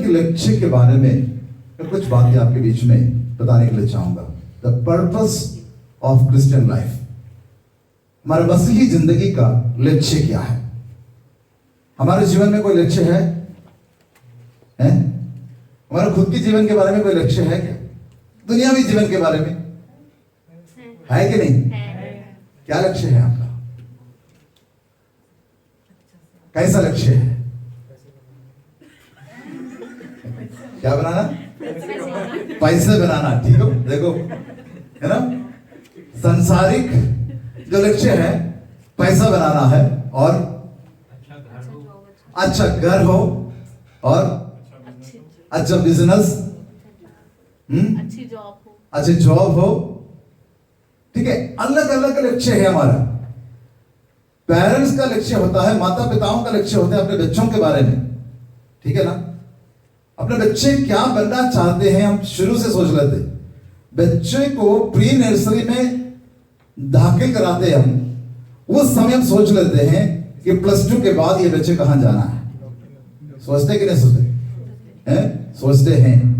लक्ष्य के बारे में मैं कुछ बातें आपके बीच में बताने के लिए चाहूंगा। The purpose of Christian life, हमारे मसीही जिंदगी का लक्ष्य क्या है? हमारे जीवन में कोई लक्ष्य है? हमारे खुद के जीवन के बारे में कोई लक्ष्य है क्या? दुनियावी जीवन के बारे में है कि नहीं? क्या लक्ष्य है आपका? कैसा लक्ष्य है? क्या बनाना? पैसे बनाना। ठीक हो, देखो, है ना? संसारिक जो लक्ष्य है पैसा बनाना है, और अच्छा घर हो, और अच्छा बिजनेस, अच्छी जॉब हो। ठीक है, अलग अलग लक्ष्य है हमारा। पेरेंट्स का लक्ष्य होता है, माता पिताओं का लक्ष्य होता है अपने बच्चों के बारे में। ठीक है ना? अपने बच्चे क्या बनना चाहते हैं हम शुरू से सोच लेते। बच्चे को प्री नर्सरी में दाखिल कराते हम, उस समय हम सोच लेते हैं कि +2 के बाद ये बच्चे कहां जाना है। सोचते कि नहीं सोचते हैं? सोचते हैं।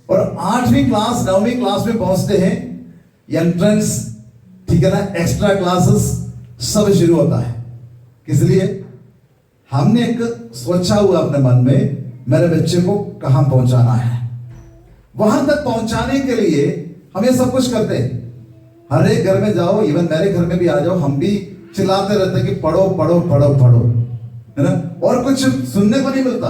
और 8वीं क्लास 9वीं क्लास में पहुंचते हैं, एंट्रेंस, ठीक है ना, एक्स्ट्रा क्लासेस सब शुरू होता है। किस लिए? हमने एक सोचा हुआ अपने मन में, मेरे बच्चे को कहां पहुंचाना है। वहां तक पहुंचाने के लिए हम ये सब कुछ करते हैं। हर एक घर में जाओ, इवन मेरे घर में भी आ जाओ, हम भी चिल्लाते रहते हैं कि पढ़ो पढ़ो पढ़ो पढ़ो, है ना? और कुछ सुनने को नहीं मिलता।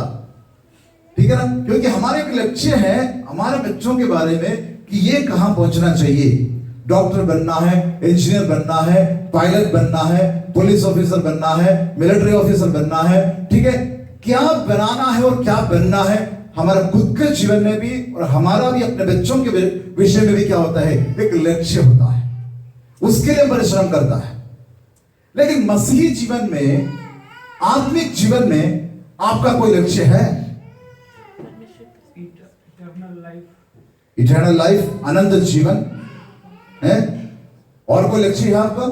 ठीक है ना? क्योंकि हमारे एक लक्ष्य है हमारे बच्चों के बारे में कि ये कहां पहुंचना चाहिए। डॉक्टर बनना है, इंजीनियर बनना है, पायलट बनना है, पुलिस ऑफिसर बनना है, मिलिट्री ऑफिसर बनना है। ठीक है, क्या बनाना है और क्या बनना है, हमारा खुद के जीवन में भी और हमारा भी अपने बच्चों के विषय में भी क्या होता है, एक लक्ष्य होता है। उसके लिए परिश्रम करता है। लेकिन मसीही जीवन में, आत्मिक जीवन में आपका कोई लक्ष्य है? इटर्नल लाइफ, अनंत जीवन है। और कोई लक्ष्य है आपका?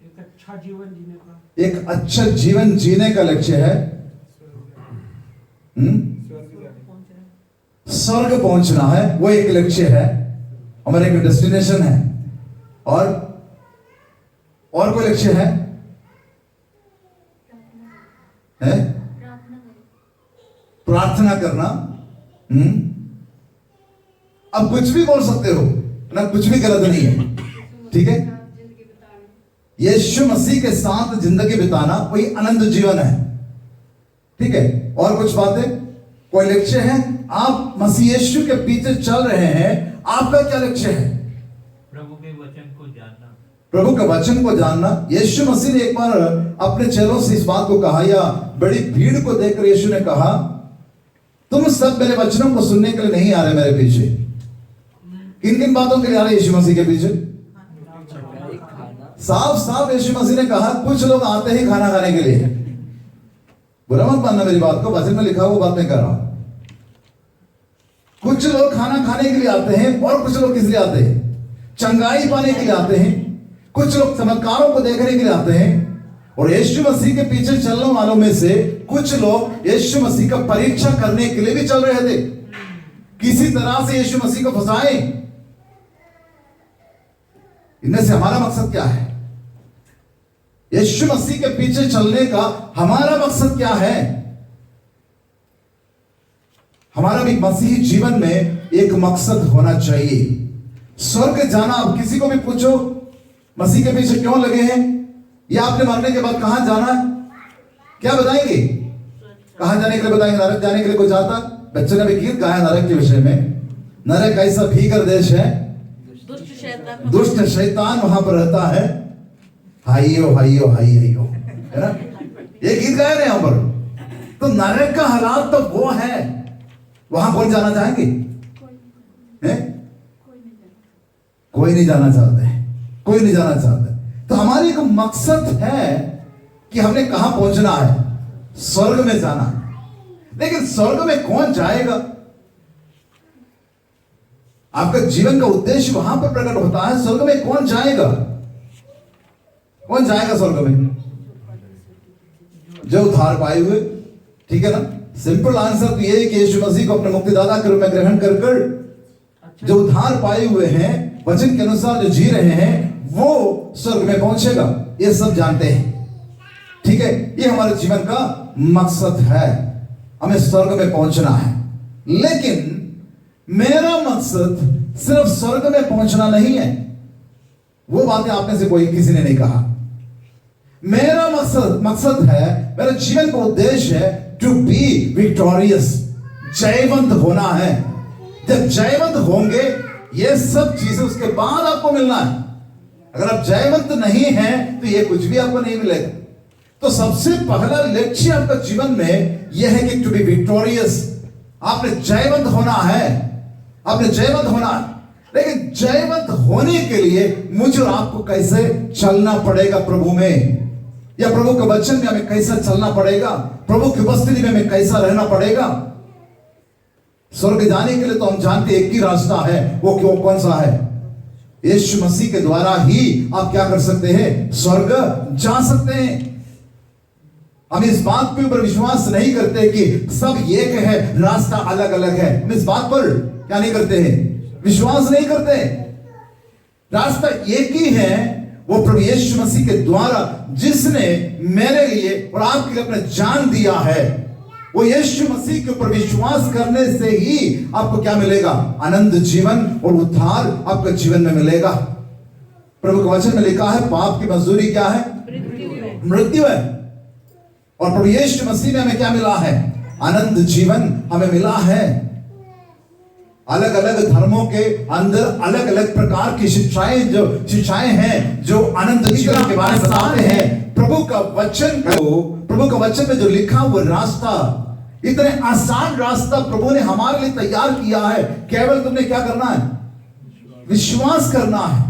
एक अच्छा जीवन जीने का। एक अच्छा जीवन जीने का लक्ष्य है। स्वर्ग पहुंचना है, वो एक लक्ष्य है, हमारे एक डेस्टिनेशन है। और कोई लक्ष्य है? प्रार्थना करना। अब कुछ भी बोल सकते हो ना, कुछ भी गलत नहीं है। ठीक है, यीशु मसीह के साथ जिंदगी बिताना वही अनंत जीवन है। ठीक है, और कुछ बातें, कोई लक्ष्य है? आप मसीह यीशु के पीछे चल रहे हैं, आपका क्या लक्ष्य है? प्रभु के वचन को जानना। प्रभु के वचन को जानना। यीशु मसीह ने एक बार अपने चेलों से इस बात को कहा, या बड़ी भीड़ को देखकर यीशु ने कहा, तुम सब मेरे वचनों को सुनने के लिए नहीं आ रहे मेरे पीछे। किन किन बातों के लिए आ रहे यीशु मसीह के पीछे? साफ साफ यीशु मसीह ने कहा, कुछ लोग आते हैं खाना खाने के लिए। बुरा मत मानना मेरी बात को, वचन में लिखा हुआ बात नहीं कर रहा हूं। कुछ लोग खाना खाने के लिए आते हैं, और कुछ लोग किस लिए आते हैं? चंगाई पाने के लिए आते हैं। कुछ लोग चमत्कारों को देखने के लिए आते हैं। और यीशु मसीह के पीछे चलने वालों में से कुछ लोग यीशु मसीह का परीक्षा करने के लिए भी चल रहे थे, किसी तरह से यीशु मसीह को फंसाए। इनमें से हमारा मकसद क्या है? यीशु मसीह के पीछे चलने का हमारा मकसद क्या है? हमारा भी मसीही जीवन में एक मकसद होना चाहिए, स्वर्ग जाना। अब किसी को भी पूछो मसीह के पीछे क्यों लगे हैं, या आपने मरने के बाद कहां जाना है, क्या बताएंगे? कहां जाने के लिए बताएंगे? नरक जाने के लिए कोई जाता? बच्चे ने भी गीत गाया नरक के विषय में। नरक ऐसा भीकर देश है, दुष्ट शैतान वहां पर रहता है, हाइयो हाइयो हाई हाइयो, है ना? ये गीत गाया ना यहां पर। तो नरक का हालात तो वो है, वहां कौन जाना चाहेंगे? कोई नहीं जाना चाहते, कोई नहीं जाना चाहते। तो हमारी एक मकसद है कि हमने कहां पहुंचना है, स्वर्ग में जाना है। लेकिन स्वर्ग में कौन जाएगा? आपका जीवन का उद्देश्य वहां पर प्रकट होता है। स्वर्ग में कौन जाएगा? कौन जाएगा स्वर्ग में? जो उद्धार पाए हुए, ठीक है ना? सिंपल आंसर तो ये है कि यीशु मसीह को अपने मुक्तिदाता के रूप में ग्रहण कर अच्छा जो उद्धार पाए हुए हैं, वचन के अनुसार जो जी रहे हैं, वो स्वर्ग में पहुंचेगा। ये सब जानते हैं, ठीक है। ये हमारे जीवन का मकसद है, हमें स्वर्ग में पहुंचना है। लेकिन मेरा मकसद सिर्फ स्वर्ग में पहुंचना नहीं है। वो बातें आप में से कोई किसी ने नहीं कहा। मेरा मकसद है, मेरा जीवन का उद्देश्य है टू बी विक्टोरियस, जयवंत होना है। जब जयवंत होंगे ये सब चीजें उसके बाद आपको मिलना है। अगर आप जयवंत नहीं हैं तो ये कुछ भी आपको नहीं मिलेगा। तो सबसे पहला लक्ष्य आपका जीवन में यह है कि टू बी विक्टोरियस, आपने जयवंत होना है, आपने जयवंत होना है। लेकिन जयवंत होने के लिए मुझे और आपको कैसे चलना पड़ेगा प्रभु में, या प्रभु के वचन में हमें कैसा चलना पड़ेगा, प्रभु की उपस्थिति में हमें कैसा रहना पड़ेगा। स्वर्ग जाने के लिए तो हम जानते एक ही रास्ता है, वो क्यों कौन सा है? यीशु मसीह के द्वारा ही आप क्या कर सकते हैं? स्वर्ग जा सकते हैं। हम इस बात के ऊपर विश्वास नहीं करते कि सब एक है, रास्ता अलग अलग है। हम इस बात पर क्या नहीं करते हैं? विश्वास नहीं करते। रास्ता एक ही है, वो प्रभु यीशु मसीह के द्वारा जिसने मेरे लिए और आपके लिए अपना जान दिया है। वो यीशु मसीह के ऊपर विश्वास करने से ही आपको क्या मिलेगा? आनंद जीवन और उद्धार आपके जीवन में मिलेगा। प्रभु के वचन में लिखा है पाप की मजदूरी क्या है? मृत्यु है। और प्रभु यीशु मसीह में हमें क्या मिला है? आनंद जीवन हमें मिला है। अलग अलग धर्मों के अंदर अलग अलग प्रकार की शिक्षाएं हैं जो आनंद जीवन के बारे में बताते हैं। प्रभु का वचन में जो लिखा वो रास्ता, इतने आसान रास्ता प्रभु ने हमारे लिए तैयार किया है। केवल तुमने क्या करना है? विश्वास करना है।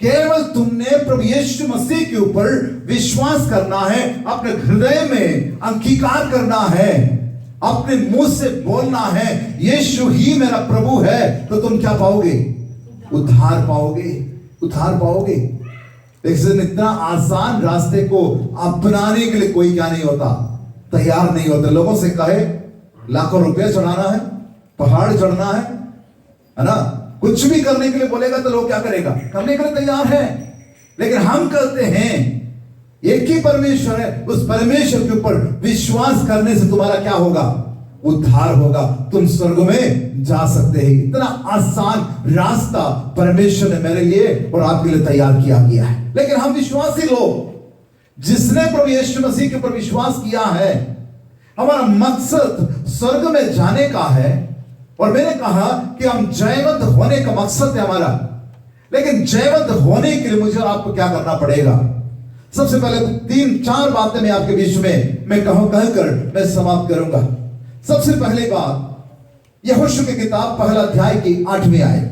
केवल तुमने प्रभु यीशु मसीह के ऊपर विश्वास करना है, अपने हृदय में अंगीकार करना है, अपने मुंह से बोलना है यीशु ही मेरा प्रभु है। तो तुम क्या पाओगे? उद्धार पाओगे, उद्धार पाओगे। लेकिन इतना आसान रास्ते को अपनाने के लिए कोई क्या नहीं होता? तैयार नहीं होते। लोगों से कहे लाखों रुपया चढ़ाना है, पहाड़ चढ़ना है ना, कुछ भी करने के लिए बोलेगा तो लोग क्या करेगा? करने के लिए तैयार है। लेकिन हम कहते हैं एक ही परमेश्वर है, उस परमेश्वर के ऊपर विश्वास करने से तुम्हारा क्या होगा? उद्धार होगा, तुम स्वर्ग में जा सकते हैं। इतना आसान रास्ता परमेश्वर ने मेरे लिए और आपके लिए तैयार किया गया है। लेकिन हम विश्वासी लोग जिसने प्रभु यीशु मसीह के ऊपर विश्वास किया है, हमारा मकसद स्वर्ग में जाने का है। और मैंने कहा कि हम जयवंत होने का मकसद है हमारा। लेकिन जयवंत होने के लिए मुझे और आपको क्या करना पड़ेगा? सबसे पहले 3-4 बातें मैं आपके बीच में मैं कहकर मैं समाप्त करूंगा। सबसे पहली बात, यहोशू की किताब पहला अध्याय की 8वीं आयत,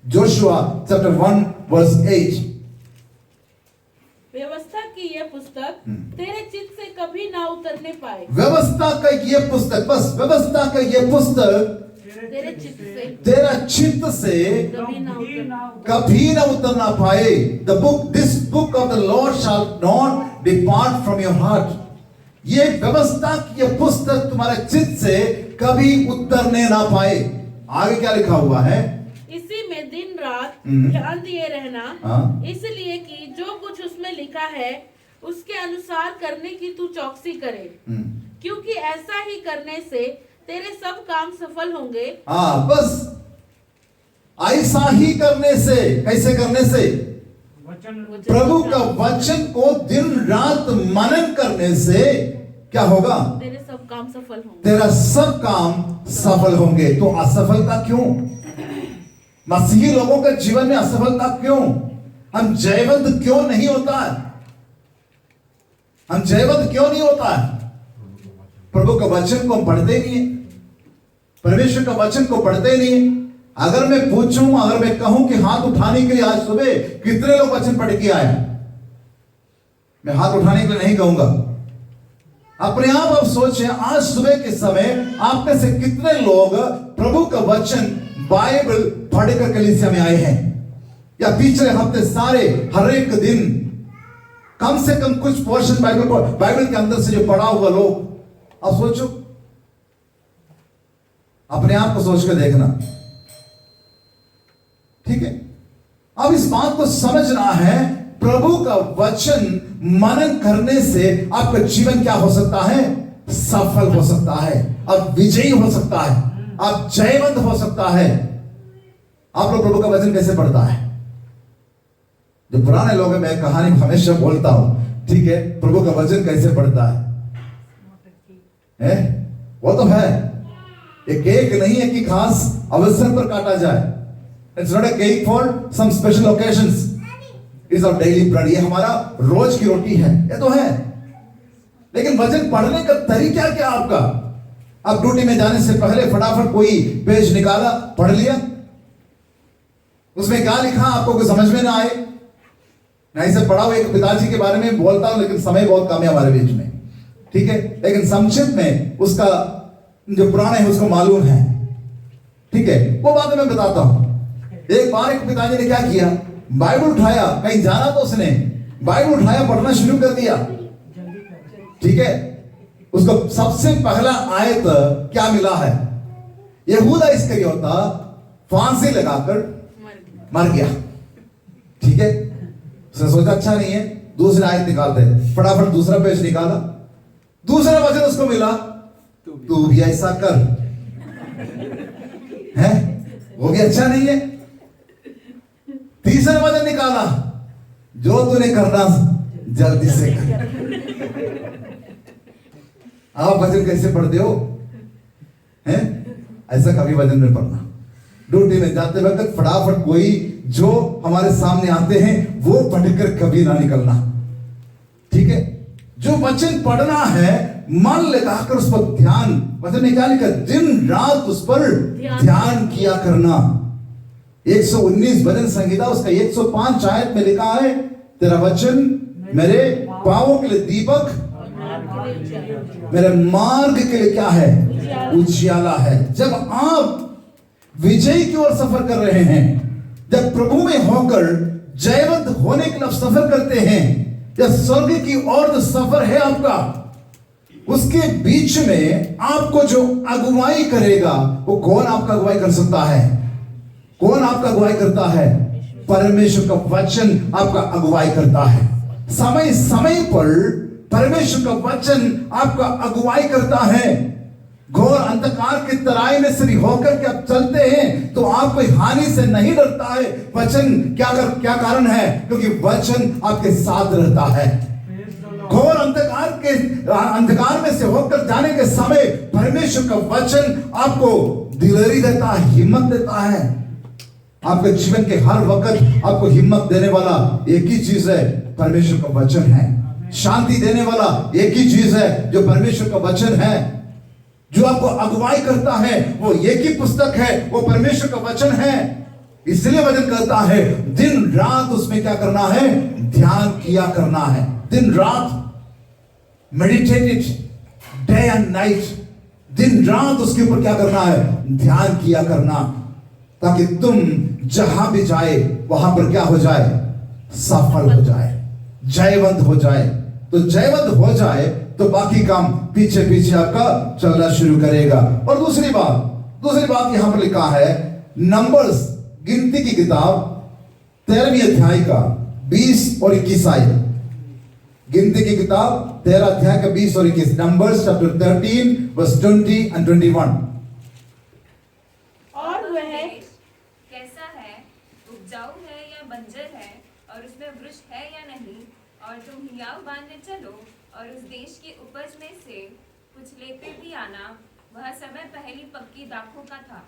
जोशुआ चैप्टर 1:8। व्यवस्था की यह पुस्तक तेरे चित्त से कभी ना उतरने पाए। व्यवस्था का यह पुस्तक, बस व्यवस्था का यह पुस्तक तेरे चित्त से तेरा चित्त से कभी ना उतरना पाए। This book of the Lord shall not depart from your heart. ये व्यवस्था की यह पुस्तक तुम्हारे चित्त से कभी उतरने ना पाए। आगे क्या लिखा हुआ है? इसी में दिन रात ध्यान दिए रहना, इसलिए कि जो कुछ उसमें लिखा है उसके अनुसार करने की तू चौकसी करे, क्योंकि ऐसा ही करने से तेरे सब काम सफल होंगे। हाँ, बस ऐसा ही करने से। कैसे करने से? प्रभु का वचन को दिन रात मनन करने से क्या होगा? तेरे सब काम सफल होंगे। तेरा सब काम सफल होंगे। तो असफलता क्यों? मसीही लोगों के जीवन में असफलता क्यों? हम जयवंत क्यों नहीं होता है? हम जयवंत क्यों नहीं होता है? प्रभु का वचन को हम पढ़ते नहीं है, परमेश्वर का वचन को पढ़ते नहीं है। अगर मैं पूछूं, अगर मैं कहूं कि हाथ उठाने के लिए आज सुबह कितने लोग वचन पढ़ के आए, मैं हाथ उठाने के लिए नहीं कहूंगा। अपने आप सोचें, आज सुबह के समय आप में से कितने लोग प्रभु का वचन बाइबल पढ़कर कलीसिया में आए हैं, या पिछले हफ्ते सारे हर एक दिन कम से कम कुछ पोर्शन बाइबल के अंदर से जो पढ़ा हुआ लोग। अब सोचो अपने आप को सोच के देखना, ठीक है। अब इस बात को समझना है, प्रभु का वचन मनन करने से आपका जीवन क्या हो सकता है? सफल हो सकता है, आप विजयी हो सकता है, आप जयवंत हो सकता है। आप लोग प्रभु का वचन कैसे पढ़ता है? जो पुराने लोग हैं, मैं कहानी हमेशा बोलता हूं, ठीक है, प्रभु का वचन कैसे पढ़ता है? वो तो है, एक केक नहीं है कि खास अवसर पर काटा जाए। It's not a cake for some special occasions, it's our daily bread. ये हमारा रोज की रोटी है, ये तो है। लेकिन वचन पढ़ने का तरीका क्या आपका? आप ड्यूटी में जाने से पहले फटाफट कोई पेज निकाला, पढ़ लिया, उसमें क्या लिखा आपको कोई समझ में ना आए। नहीं से पढ़ा हुआ एक पिताजी के बारे में बोलता हूं, लेकिन समय बहुत कम है हमारे बीच में, ठीक है। लेकिन संक्षिप्त में उसका जो पुराना है उसको मालूम है, ठीक है, वो बात मैं बताता हूं। एक बार एक पिताजी ने क्या किया, बाइबल उठाया, कहीं जाना तो उसने बाइबल उठाया, पढ़ना शुरू कर दिया, ठीक है। उसको सबसे पहला आयत क्या मिला है? यहूदा इस्करियोता फांसी लगाकर मर गया, ठीक है। उसने सोचा अच्छा नहीं है, दूसरा आयत निकालते हैं, फटाफट दूसरा पेज निकाला, दूसरा वचन उसको मिला, तू भी ऐसा कर, है वो भी अच्छा नहीं है। तीसरा वचन निकाला, जो तूने करना जल्दी से कर। आप वचन कैसे पढ़ते हो? हैं? ऐसा कभी वचन में पढ़ना। ड्यूटी में जाते वक्त फटाफट कोई जो हमारे सामने आते हैं वो पढ़कर कभी ना निकलना, ठीक है। जो वचन पढ़ना है, मन लगाकर उस पर ध्यान, वचन में क्या लिखा? दिन रात उस पर ध्यान किया करना। 119 भजन संहिता उसका 105 आयत में लिखा है, तेरा वचन मेरे पांवों के लिए दीपक, मेरे मार्ग के लिए क्या है? उजियाला है। जब आप विजय की ओर सफर कर रहे हैं, जब प्रभु में होकर जयवंत होने के लिए सफर करते हैं, या स्वर्ग की ओर जो सफर है आपका, उसके बीच में आपको जो अगुवाई करेगा, वो कौन आपका अगुवाई कर सकता है? कौन आपका अगुवाई करता है? परमेश्वर का वचन आपका अगुवाई करता है। समय समय पर परमेश्वर का वचन आपका अगुवाई करता है। घोर अंधकार की तराई में से होकर के आप चलते हैं तो आप कोई हानि से नहीं डरता है। वचन क्या कारण है? क्योंकि वचन आपके साथ रहता है। घोर अंधकार में से होकर जाने के समय परमेश्वर का वचन आपको दिलेरी देता है, हिम्मत देता है। आपके जीवन के हर वक्त आपको हिम्मत देने वाला एक ही चीज है, परमेश्वर का वचन है। शांति देने वाला एक ही चीज है, जो परमेश्वर का वचन है। जो आपको अगुवाई करता है वो एक ही पुस्तक है, वो परमेश्वर का वचन है। इसलिए वचन कहता है दिन रात उसमें क्या करना है? ध्यान किया करना है। दिन रात meditate it, day and night. दिन रात उसके ऊपर क्या करना है? ध्यान किया करना, ताकि तुम जहां भी जाए वहां पर क्या हो जाए? सफल हो जाए, जयवंत हो जाए। तो जयवंत हो जाए तो बाकी काम पीछे पीछे आपका चलना शुरू करेगा। और दूसरी बात यहां पर लिखा है, नंबर्स गिनती की किताब 13वीं अध्याय का 20 और 21 आयत। गिनती की किताब 13 अध्याय का 20 और 21। Numbers chapter 13 verse 20 and 21। और वह कैसा है, उपजाऊ है या बंजर है, और उसमें वृक्ष है या नहीं, और तुम हियाव बांधने चलो और उस देश की उपज में से कुछ लेते भी आना। वह समय पहली पक्की दाखों का था।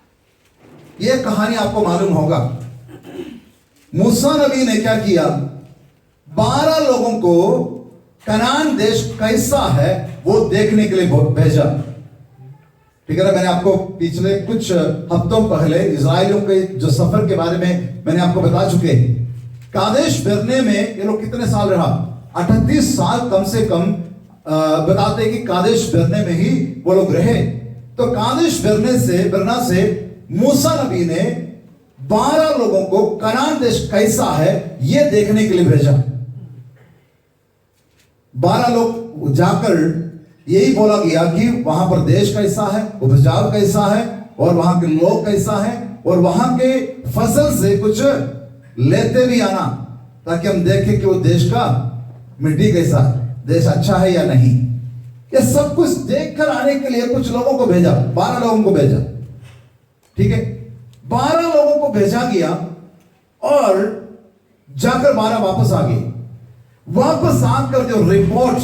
यह कहानी आपको मालूम होगा। मूसा नबी ने क्या किया? 12 लोगों को कनान देश कैसा है वो देखने के लिए भेजा। ठीक है ना? मैंने आपको पिछले कुछ हफ्तों पहले इजराइलियों के जो सफर के बारे में मैंने आपको बता चुके। कादेश बरने में ये लोग कितने साल रहा? 38 साल कम से कम बताते हैं कि कादेश बरने में ही वो लोग रहे। तो कादेश बरना से मूसा नबी ने 12 लोगों को कनान देश कैसा है ये देखने के लिए भेजा। 12 लोग जाकर यही बोला गया कि वहां पर देश कैसा है, उपजाऊ कैसा है, और वहां के लोग कैसा है, और वहां के फसल से कुछ लेते भी आना, ताकि हम देखें कि वो देश का मिट्टी कैसा है, देश अच्छा है या नहीं। ये सब कुछ देखकर आने के लिए कुछ लोगों को भेजा, 12 लोगों को भेजा, ठीक है। 12 लोगों को भेजा गया और जाकर 12 वापस आ गए। वापस आकर जो रिपोर्ट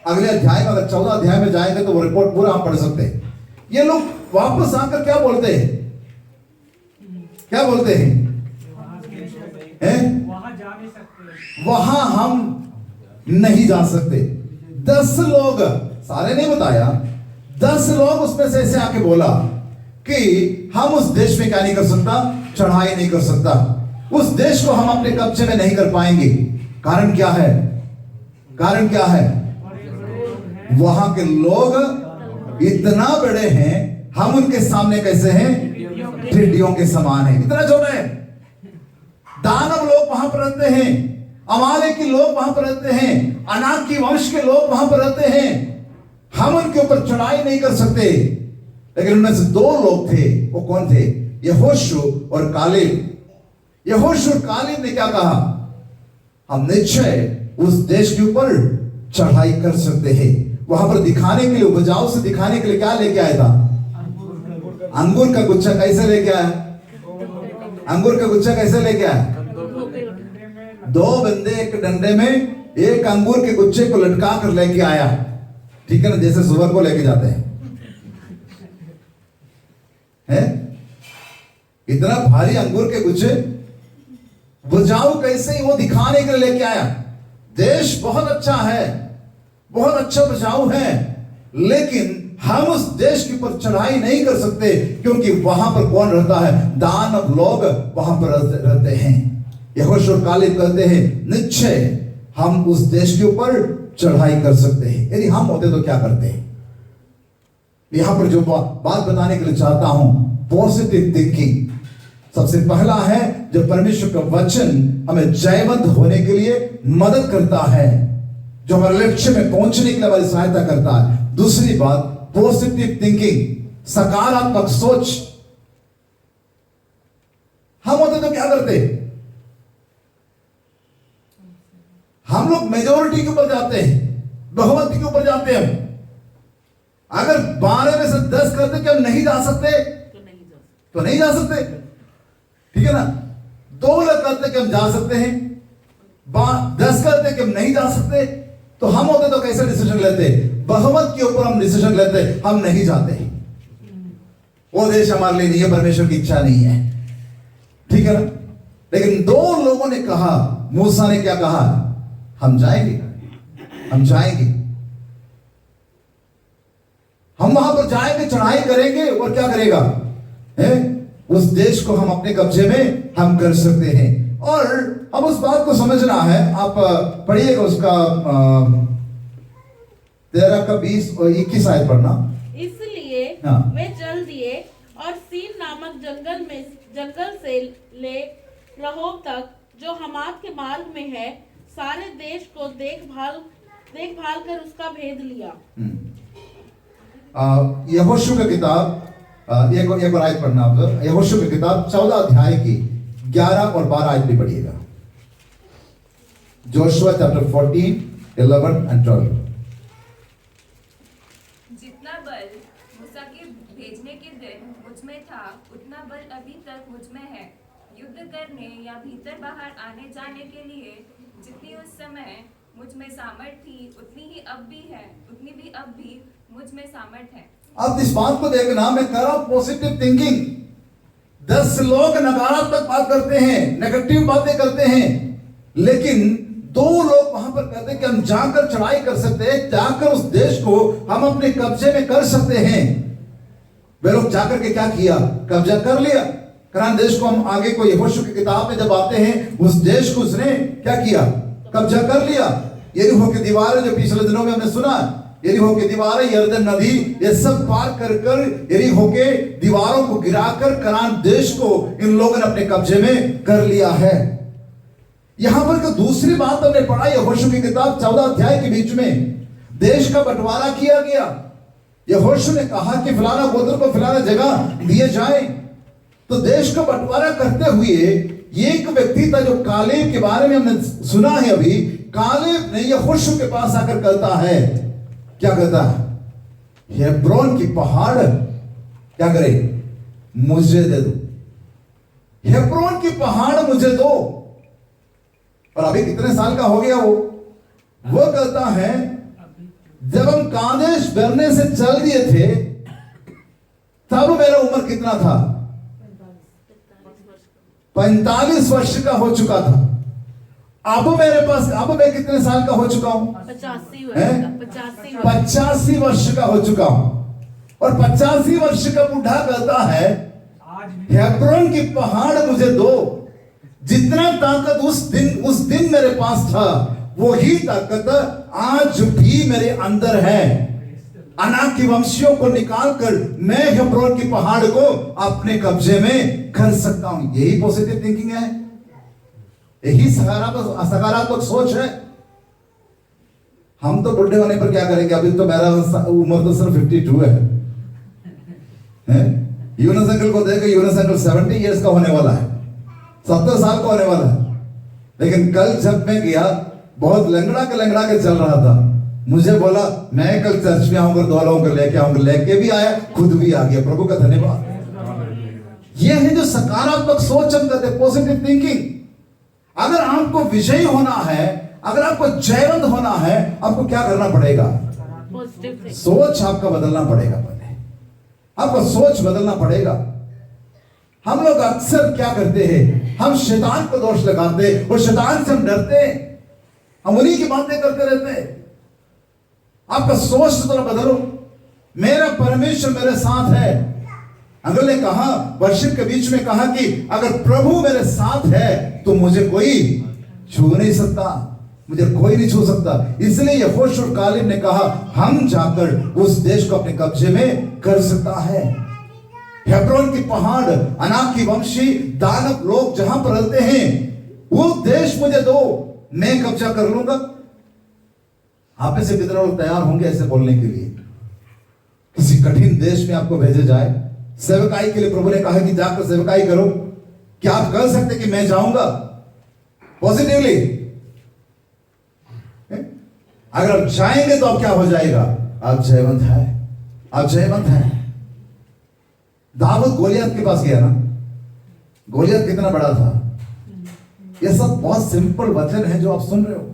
अगले अध्याय में, अगर 14 अध्याय में जाएंगे तो वो रिपोर्ट पूरा हम पढ़ सकते हैं। ये लोग वापस आकर क्या बोलते हैं, क्या बोलते हैं? वहां जा नहीं सकते, वहां हम नहीं जा सकते। 10 लोग, सारे नहीं बताया, 10 लोग उसमें से ऐसे आके बोला कि हम उस देश में क्या नहीं कर सकता, चढ़ाई नहीं कर सकता, उस देश को हम अपने कब्जे में नहीं कर पाएंगे। कारण क्या है? कारण क्या है? वहां के लोग इतना बड़े हैं, हम उनके सामने कैसे हैं? टिड्डियों के समान हैं, इतना छोटे हैं। दानव लोग वहां पर रहते हैं, अमाले के लोग वहां पर रहते हैं, अनाक की वंश के लोग वहां पर रहते हैं। हम उनके ऊपर चढ़ाई नहीं कर सकते। लेकिन उनमें से 2 लोग थे, वो कौन थे? यहोशू और कालेब। यहोशू और कालेब ने क्या कहा? हम निश्चय उस देश के ऊपर चढ़ाई कर सकते हैं। वहां पर दिखाने के लिए, उपजाऊ से दिखाने के लिए क्या लेके आया था? अंगूर का गुच्छा। कैसे लेके आया? अंगूर का गुच्छा कैसे लेके आया? 2 बंदे एक डंडे में एक अंगूर के गुच्छे को लटका कर लेके आया, ठीक है ना, जैसे सुअर को लेके जाते हैं। इतना भारी अंगूर के गुच्छे बुझाऊ कैसे ही वो दिखाने के लिए लेके आया। देश बहुत अच्छा है, बहुत अच्छा बुझाऊ है, लेकिन हम उस देश के ऊपर चढ़ाई नहीं कर सकते, क्योंकि वहां पर कौन रहता है? दानव लोग वहां पर रहते हैं। यहोशू और कालेब कहते हैं निश्चय हम उस देश के ऊपर चढ़ाई कर सकते हैं। यदि हम होते तो क्या करते हैं? यहां पर जो बात बताने के लिए चाहता हूं, पॉजिटिव थिंकिंग। सबसे पहला है, जो परमेश्वर का वचन हमें जयवंत होने के लिए मदद करता है, जो हमारे लक्ष्य में पहुंचने के लिए हमारी सहायता करता है। दूसरी बात, पॉजिटिव थिंकिंग, सकारात्मक सोच। हम होते तो क्या करते? हम लोग मेजोरिटी के ऊपर जाते हैं, बहुमत के ऊपर जाते हैं। अगर 12 में से 10 करते कि हम नहीं जा सकते तो नहीं जा सकते, ठीक है ना। 2 लोग कहते कि हम जा सकते हैं, 10 कहते कि हम नहीं जा सकते, तो हम होते तो कैसे डिसीजन लेते? बहुमत के ऊपर हम डिसीजन लेते, हम नहीं जाते। वो देश हमारे लिए नहीं है, परमेश्वर की इच्छा नहीं है, ठीक है ना। लेकिन 2 लोगों ने कहा, मूसा ने क्या कहा? हम जाएंगे, हम जाएंगे, हम वहां पर जाएंगे, चढ़ाई करेंगे, और क्या करेगा? उस देश को हम अपने कब्जे में हम कर सकते हैं। और अब उस बात को समझना है। आप पढ़िएगा उसका 13 का 20 और 21 आयत पढ़ना। इसलिए हाँ। वे चल दिए और सीन नामक जंगल से ले रहोब तक, जो हमात के मार्ग में है, सारे देश को देखभाल कर उसका भेद लिया। यहोशू का किताब, एक बार आयत पढ़ना आप। यहोशू की किताब 14 अध्याय की 11 और 12 आयत भी पढ़िएगा। Joshua chapter 14, 11 and 12। जितना बल मूसा के भेजने के दिन मुझ में था, उतना बल अभी तक मुझ में है। युद्ध करने या भीतर बाहर आने जाने के लिए जितनी उस समय मुझ में सामर्थ थी, उतनी ही अब भी है, उतनी भी अब भी मुझ में सामर्थ है। अब इस बात को देखना, मैं कर रहा हूं पॉजिटिव थिंकिंग। 10 लोग नकारात्मक बात करते हैं, नेगेटिव बातें करते हैं, लेकिन 2 लोग वहां पर कहते हैं कि हम जाकर चढ़ाई कर सकते हैं, जाकर उस देश को हम अपने कब्जे में कर सकते हैं। वे लोग जाकर के क्या किया? कब्जा कर लिया। कनान देश को हम आगे को यहोशू की किताब में जब आते हैं, उस देश को उसने क्या किया? कब्जा कर लिया। यरीहो की दीवारें, जो पिछले दिनों में हमने सुना, यरीहो की दीवारें, यरदन नदी, ये सब पार कर कर यरीहो के दीवारों को गिराकर कनान देश को इन लोगों ने अपने कब्जे में कर लिया है। यहां पर तो दूसरी बात हमने पढ़ा, यहोशू की किताब 14 अध्याय के बीच में देश का बंटवारा किया गया। यहोशू ने कहा कि फलाना गोत्र को फलाना जगह दिए जाए, तो देश का बंटवारा करते हुए एक व्यक्ति था जो कालेब के बारे में हमने सुना है अभी। कालेब ने यहोशू के पास आकर कहता है, क्या कहता है? हेब्रोन की पहाड़ क्या करे? मुझे दे दो, हेब्रोन की पहाड़ मुझे दो। और अभी कितने साल का हो गया वो कहता है जब हम कादेश बरने से चल दिए थे तब मेरा उम्र कितना था? 45 वर्ष का हो चुका था। अब मेरे पास, अब मैं कितने साल का हो चुका हूं? 85 वर्ष का हो चुका हूं। और 85 वर्ष का बुढ़ा कहता है हेब्रोन की पहाड़ मुझे दो। जितना ताकत उस दिन मेरे पास था वही ताकत आज भी मेरे अंदर है। अनाक की वंशियों को निकालकर मैं हेब्रोन की पहाड़ को अपने कब्जे में कर सकता हूं। यही पॉजिटिव थिंकिंग है, यही सकारात्मक सोच है। हम तो बुढ़े होने पर क्या करेंगे? अभी तो मेरा उम्र तो सिर्फ 52 है। यूनुस अंकल को देखो, यूनुस अंकल 70 इयर्स का होने वाला है, 70 साल का होने वाला है। लेकिन कल जब मैं गया, बहुत लंगड़ा के चल रहा था। मुझे बोला मैं कल चर्च में आऊंगा, 2 लोगों को लेके आऊंगा, लेके भी आया, खुद भी आ गया। प्रभु का धन्यवाद। यह है जो सकारात्मक सोच हम कहते हैं, पॉजिटिव थिंकिंग। अगर आपको विजयी होना है, अगर आपको जयवंत होना है, आपको क्या करना पड़ेगा? सोच आपका बदलना पड़ेगा। पहले आपको सोच बदलना पड़ेगा। हम लोग अक्सर क्या करते हैं? हम शैतान को दोष लगाते हैं और शैतान से हम डरते हैं, हम उन्हीं की बातें करते रहते हैं। आपका सोच थोड़ा बदलो। मेरा परमेश्वर मेरे साथ है। अंकल ने कहा, वर्षिप के बीच में कहा कि अगर प्रभु मेरे साथ है तो मुझे कोई छू नहीं सकता, मुझे कोई नहीं छू सकता। इसलिए यहोशू और कालेब ने कहा हम जाकर उस देश को अपने कब्जे में कर सकता है। हेब्रोन की पहाड़, अनाक की वंशी दानव लोग जहां पर रहते हैं, वो देश मुझे दो, मैं कब्जा कर लूंगा। आप में से कितने लोग तैयार होंगे ऐसे बोलने के लिए? किसी कठिन देश में आपको भेजे जाए, सेवकाई के लिए प्रभु ने कहा कि जाकर सेवकाई करो, क्या आप कह सकते कि मैं जाऊंगा पॉजिटिवली? अगर आप जाएंगे तो आप क्या हो जाएगा? आप जयवंत है, आप जयवंत है। दाऊद गोलियत के पास गया ना, गोलियत कितना बड़ा था। ये सब बहुत सिंपल वचन है जो आप सुन रहे हो।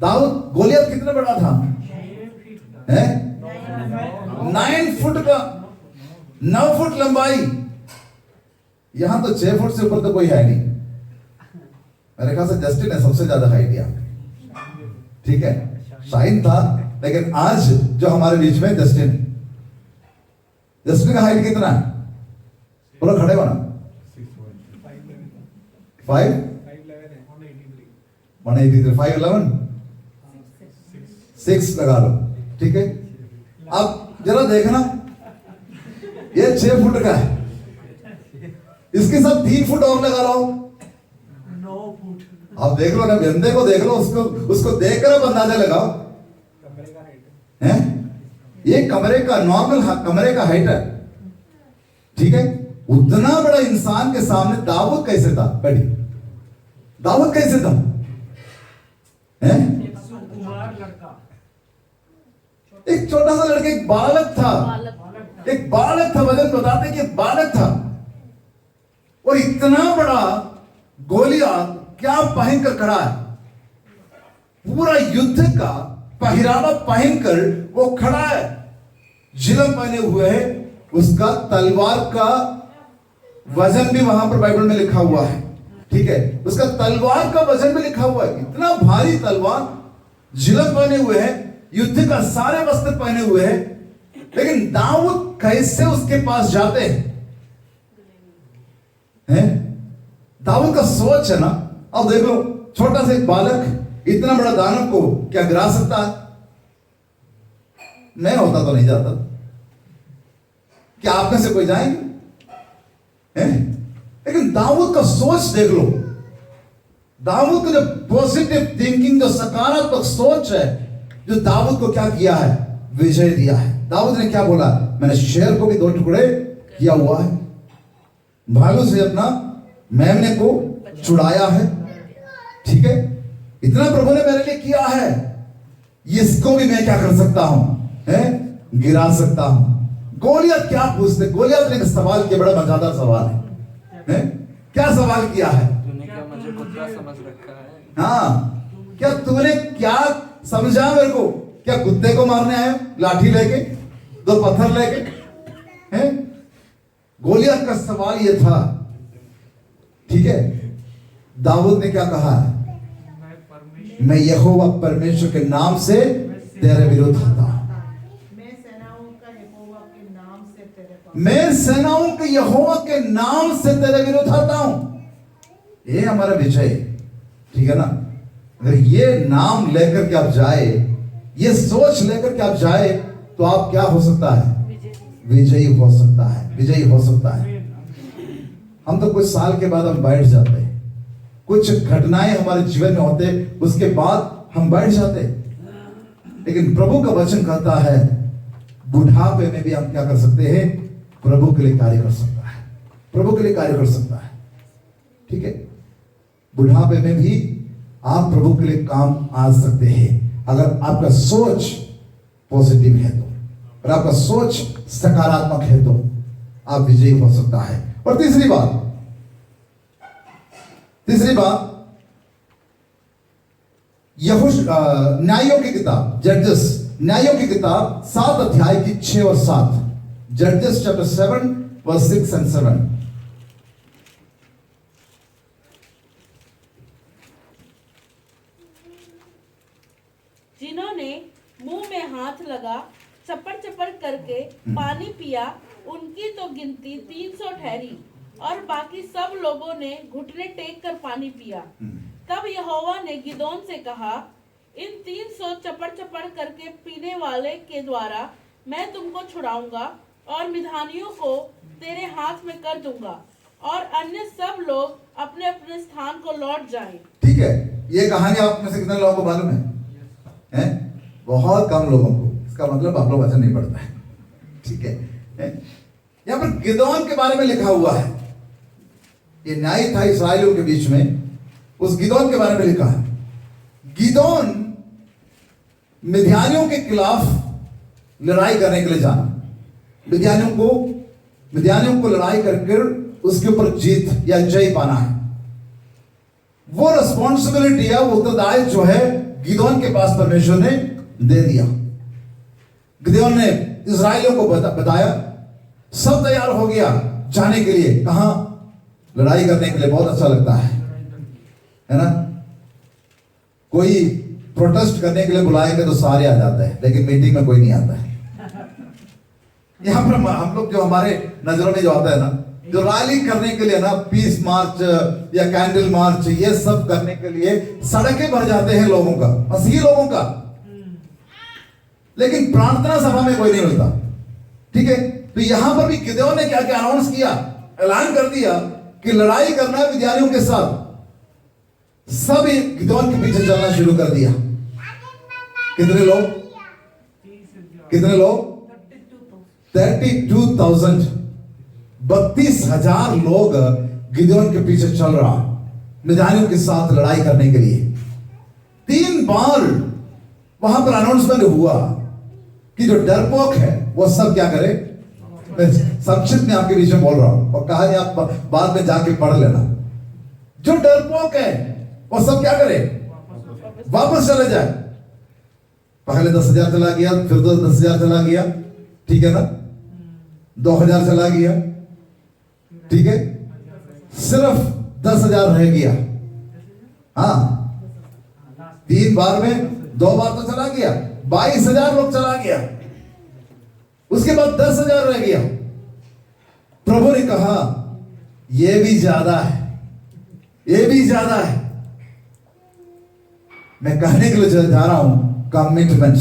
दाऊद, गोलियत कितना बड़ा था? 9 फुट का, 9 फुट लंबाई। यहां तो 6 फुट से ऊपर तो कोई है नहीं। मेरे ख्याल से जस्टिन है सबसे ज्यादा हाइट यहाँ, ठीक है। शाइन था, लेकिन आज जो हमारे बीच में जस्टिन का हाइट कितना है? बोलो, खड़े हो ना। 5'11", 6 लगा लो, ठीक है। अब जरा देखना, ये 6 फुट का है, इसके साथ 3 फुट और लगा लो, 9 फुट। आप देख लो ना, बंदे को देख लो, उसको देखकर आप अंदाजा लगाओ। हैं? ये कमरे का नॉर्मल कमरे का हाइट है, ठीक है। उतना बड़ा इंसान के सामने दाऊद कैसे था? बैठी, दाऊद कैसे था? हैं? एक छोटा सा लड़का, एक बालक था, एक बालक था। वजन बताते कि बालक था, और इतना बड़ा गोलियत क्या पहनकर खड़ा है? पूरा युद्ध का पहरावा पहनकर वो खड़ा है, जिलम पहने हुए है। उसका तलवार का वजन भी वहां पर बाइबल में लिखा हुआ है, ठीक है। उसका तलवार का वजन भी लिखा हुआ है। इतना भारी तलवार, जिलम पहने हुए है, युद्ध का सारे वस्त्र पहने हुए है। लेकिन दाऊद कैसे उसके पास जाते हैं? दाऊद का सोच है ना। अब देख लो, छोटा सा एक बालक इतना बड़ा दानव को क्या गिरा सकता है? मैं होता तो नहीं जाता। क्या आप में से कोई जाएंगे? लेकिन दाऊद का सोच देख लो। दाऊद का जो पॉजिटिव थिंकिंग, जो सकारात्मक सोच है, जो दाऊद को क्या किया है? विजय दिया है। दाऊद ने क्या बोला, मैंने शेर को भी 2 टुकड़े किया हुआ है, भालू से अपना मेमने को छुड़ाया है। ठीक है, इतना प्रभु ने मेरे लिए किया है, इसको भी मैं क्या कर सकता हूं, है गिरा सकता हूं। गोलियत क्या पूछते, गोलियत ने एक सवाल किया, बड़ा मजेदार सवाल है? क्या सवाल किया है? तूने क्या मुझे कुत्ता समझ रखा है? हाँ, क्या तूने क्या समझा मेरे को? क्या कुत्ते को मारने आए हो? लाठी लेके, 2 पत्थर लेके? हैं? गोलियत का सवाल ये था। ठीक है, दाऊद ने क्या कहा, मैं परमेश्वर मैं यहोवा परमेश्वर के नाम से तेरे विरुद्ध आता हूं। मैं सेनाओं का यहोवा के नाम से तेरे पास मैं सेनाओं के यहोवा के नाम से तेरे विरुद्ध आता हूं। ये हमारा विजय, ठीक है ना? अगर ये नाम लेकर के आप जाए, ये सोच लेकर के आप जाए, तो आप क्या हो सकता है, विजयी हो सकता है, विजयी हो सकता है। हम तो कुछ साल के बाद हम बैठ जाते हैं, कुछ घटनाएं हमारे जीवन में होते, उसके बाद हम बैठ जाते, लेकिन प्रभु का वचन कहता है बुढ़ापे में भी हम क्या कर सकते हैं, प्रभु के लिए कार्य कर सकता है, प्रभु के लिए कार्य कर सकता है। ठीक है, बुढ़ापे में भी आप प्रभु के लिए काम आ सकते हैं, अगर आपका सोच पॉजिटिव है तो, और आपका सोच सकारात्मक है तो आप विजयी हो सकता है। और तीसरी बात, न्यायों की किताब, जजेस, न्यायों की किताब 7 अध्याय की 6 और 7, जजेस चैप्टर 7 वर्स 6 and 7। जिन्होंने मुंह में हाथ लगा चपड़ चपड़ करके पानी पिया, उनकी तो गिनती 300 ठहरी, और बाकी सब लोगों ने घुटने टेक कर पानी पिया। तब यहोवा ने गिदोन से कहा, इन 300 चपड़ चपड़ करके पीने वाले के द्वारा मैं तुमको छुड़ाऊंगा और मिधानियों को तेरे हाथ में कर दूंगा, और अन्य सब लोग अपने अपने स्थान को लौट जाएं। ठीक है, ये कहानी आप में से कितने लोगों को मालूम है? बहुत कम लोगों को। इसका मतलब आप लोग वचन नहीं पढ़ता है। ठीक है, यहां पर गिदोन के बारे में लिखा हुआ है, ये न्याय था इस्राएलियों के बीच में, उस गिदोन के बारे में लिखा है। गिदोन मिद्यानियों के खिलाफ लड़ाई करने के लिए जाना, मिद्यानियों को लड़ाई करके उसके ऊपर जीत या जय पाना है। वो रिस्पॉन्सिबिलिटी है, वो उत्तरदायित्व जो है गिदोन के पास परमेश्वर ने दे दिया। गिदोन ने इस्राएलियों को बताया, सब तैयार हो गया जाने के लिए, कहां? लड़ाई करने के लिए। बहुत अच्छा लगता है ना? कोई प्रोटेस्ट करने के लिए बुलाएंगे तो सारे आ जाते हैं, लेकिन मीटिंग में कोई नहीं आता है। यहां पर हम लोग जो हमारे नजरों में जो आता है ना, जो रैली करने के लिए ना, पीस मार्च या कैंडल मार्च, ये सब करने के लिए सड़कें भर जाते हैं लोगों का, मसीही लोगों का, लेकिन प्रार्थना सभा में कोई नहीं मिलता। ठीक है, तो यहां पर भी गिदोन ने क्या क्या अनाउंस किया, ऐलान कर दिया कि लड़ाई करना है विद्यार्थियों के साथ। सब गिदोन के पीछे चलना शुरू कर दिया। कितने लोग? 32,000, 32,000 लोग गिदोन के पीछे चल रहा, मिद्यानियों के साथ लड़ाई करने के लिए। 3 बार वहां पर अनाउंसमेंट हुआ कि जो डरपोक है वो सब क्या करे। मैं संक्षिप्त में आपके बीच में बोल रहा हूं, और कहानी आप बाद में जाके पढ़ लेना। जो डरपोक है वो सब क्या करे, वापस चले जाए। पहले 10,000 चला गया, फिर 10,000 चला गया, ठीक है ना, 2,000 चला गया, ठीक है, सिर्फ 10,000 रह गया। हाँ, 3 बार में 2 बार तो चला गया, 22,000 लोग चला गया। उसके बाद 10,000 रह गया। प्रभु ने कहा यह भी ज्यादा है, यह भी ज्यादा है। मैं कहने के लिए जा रहा हूं कमिटमेंट,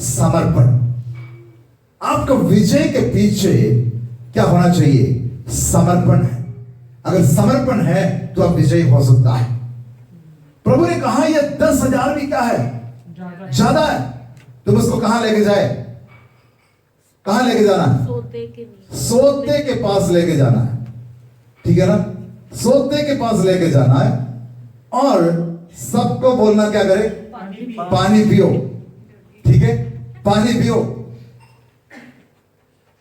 समर्पण। आपका विजय के पीछे क्या होना चाहिए? समर्पण है। अगर समर्पण है तो आप विजयी हो सकता है। प्रभु ने कहा यह 10,000 भी क्या है, ज्यादा है। तुम उसको कहां लेके जाए? कहां लेके जाना है? सोते के नीचे। सोते के पास लेके जाना है, ठीक है ना? सोते के पास लेके जाना है और सबको बोलना क्या करे? पानी पियो, ठीक है? पानी पियो।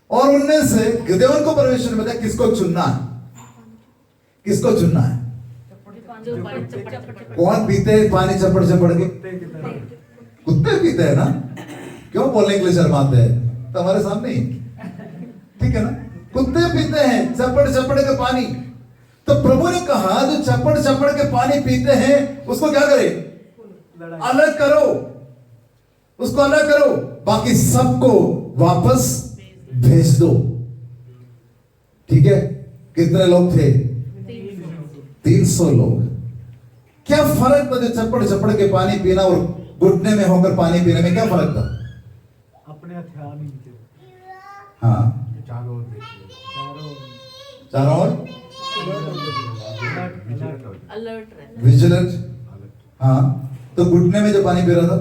और उनमें से गिदोन को परमेश्वर ने बताया किसको चुनना है, किसको चुनना है? जो पानी चपड़ कौन पीते हैं पानी चपड़ चपड़ के? कुत्ते पीते हैं ना? क्यों बोलने के लिए शर्माते हैं? तुम्हारे सामने ही, ठीक है ना? कुत्ते पीते हैं चपड़ चपड़ के पानी। तो प्रभु ने कहा जो चपड़ चपड़ के पानी पीते हैं उसको क्या करे? अलग करो, उसको अलग करो, बाकी सबको वापस भेज दो, ठीक है? कितने लोग थे? 300 लोग। क्या फर्क था जो चपड़ चपड़ के पानी पीना और घुटने में होकर पानी पीने में? क्या फर्क था? अपने हथियार नहीं थे। हाँ, चारों ओर देखिए, चारों ओर अलर्ट रहना। विजिलेंट। हाँ, तो घुटने में जो पानी पी रहा था वो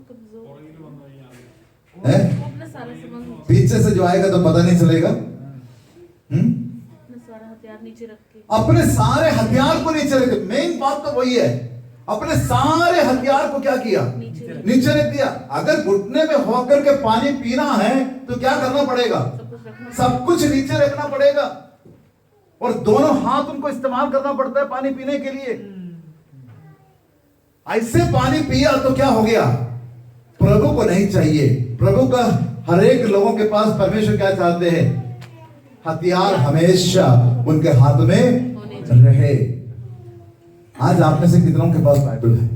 कमजोर है, वो अपने सारे सामान पीछे से जो आएगा तो पता नहीं चलेगा। अपने सारा हथियार नीचे रख के अपने सारे हथियार को नीचे रख। मेन बात तो वही है, अपने सारे हथियार को क्या किया? नीचे रख दिया। अगर घुटने में होकर के पानी पीना है तो क्या करना पड़ेगा? सब कुछ नीचे रखना पड़ेगा और दोनों हाथ उनको इस्तेमाल करना पड़ता है पानी पीने के लिए। ऐसे पानी पिया तो क्या हो गया? प्रभु को नहीं चाहिए। प्रभु का हर एक लोगों के पास परमेश्वर क्या चाहते हैं? हथियार हमेशा उनके हाथ में रहे। आज आप में से कितनों के पास बाइबल है?